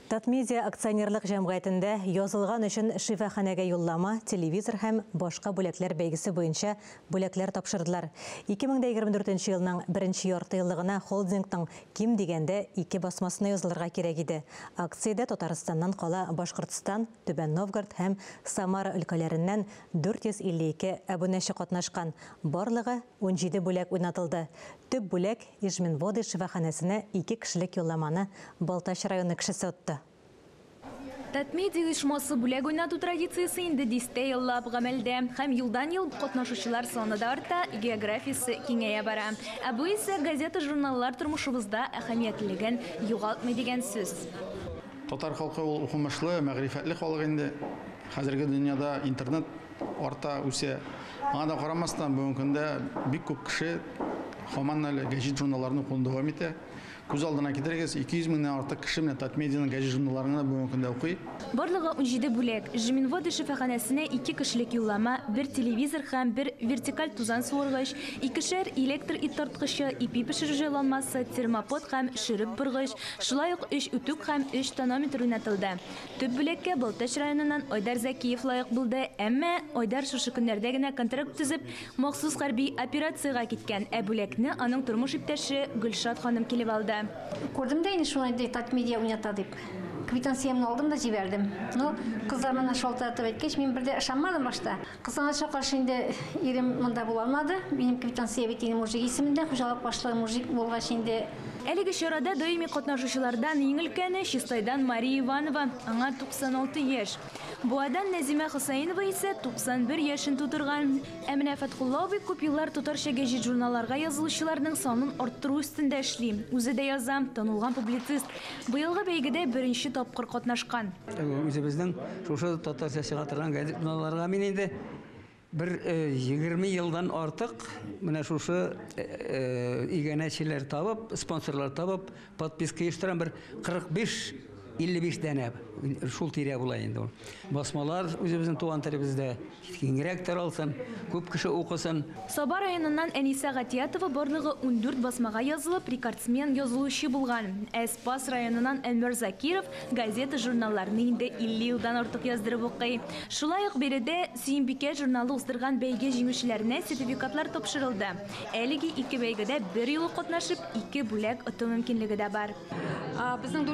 Татмедиа акционерлік жәмғайтында язылған үшін шифаханәгә юллама, телевизор һәм башка бүләкләр бәйгесе буенча бүләкләр тапшырдылар. 2024 елның 1-нче ярты еллыгына холдингтың ким дигәндә 2 басмасына язылырга кирәк иде. Акциядә Татарстаннан кала Башкортстан, Түбән Новгород һәм Самара өлкәләреннән 452 абунәче катнашкан. Барлыгы 17 бүләк уйнатылды. Төп бүләк Ижминводы шифаханәсенә 2 кешелек юлламаны Балтач районы кешесе отты. Татмедиа оешмасы бүләк уйнату традициясе инде 10 еллап гамәлдә һәм елдан-ел катнашучылар саны да арта, географиясы киңәя бара. Ә бу исә газета-журналлар тормышыбызда әһәмиятлеген югалтмый дигән сүз. Татар халкы ул укымышлы, мәгърифәтле халык инде. Хәзерге дөньяда интернет арта үсә. Аңа да карамастан бүгенге көндә бик күп кеше һаман әле гәҗит журналларны укуын дәвам итә. Күз алдына китерегез, 200 меңнән артык кеше менә Татмедианың гәҗит журналларына бүгенге көндә укый. Барлыгы 17 бүләк. Ижминводы шифаханәсенә 2 кешелек юллама, 1 телевизор һәм 1 вертикаль тузан суыргыч, 2шәр электр ит тарткычы, ипи пешерү җайланмасы, термопод һәм шөреп боргыч, шулай ук 3 үтүк һәм 3 тонометр уйнатылды. Төп бүләккә Балтач районыннан Айдар Зәкиев лайык булды, әмма Айдар шушы көннәрдә генә контракт төзеп, махсус хәрби операциягә киткән. Ә бүләкне аның тормыш иптәше Гөлшат ханым килеп алды. Көрдім де, шулай Татмедиа уйната деп. Квитанциямны алдым да жибердим. Ну, кызлар менә шалтыратып әйткәч, мин бердә ышанмадым башта. Кызганычка каршы инде ирем монда була алмады. Минем квитанция бит инде мужик исемендә, хуҗалык башлыгы мужик булгач инде. Әлеге чарада даими катнашучылардан иң өлкәне Чистайдан Мария Иванова, аңа 96 яшь. Буадан Нәзимә Хусаинова исә 91 яшен тутырган. Ә менә Фатхулла абый күп еллар татарча гәҗит журналларга язылучыларның санын арттыру өстендә эшли. Үзе дә яза, танылган публицист. Быелгы бәйгедә беренче тапкыр катнашкан. Үзебезнең шушы татарча чыга торган гәҗит журналларга мин инде 20 елдан артык менә шушы игенәчеләр табып, спонсорлар табып, подписка оештырам, бер 45-55 дәнә шул тирә була инде ул. Басмалар үзебезнең туган телебездә киңрәк таралсын, күп кеше укысын. Саба районыннан Әниса Гатиятова барлыгы 14 басмага язылып, рекордсмен язылучы булган. Спас районыннан Әнвәр Закиров газета журналларны инде 50 елдан артык яздырып укый. Шулай ук биредә Сөембикә журналы уздырган бәйге җиңүчеләренә сертификатлар тапшырылды. Әлеге 2 бәйгедә 1 ел катнашып, 2 бүләк оту мөмкинлеге дә бар. Безнең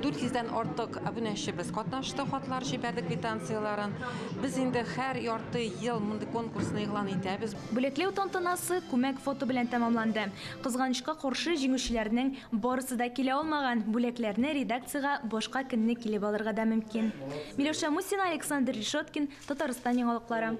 400-дән артык абунәчебез катнашты, хатлар җибәрдек квитанцияларын. Без инде һәр ярты ел мондый конкурсны игълан итәбез. Бүләкләү тантанасы күмәк фото белән тәмамланды. Кызганычка каршы җиңүчеләрнең барысы да килә алмаган. Бүләкләрне редакциягә башка көнне килеп алырга да мөмкин. Миләүшә Мусина, Александр Решеткин, Татарстан яңалыклары.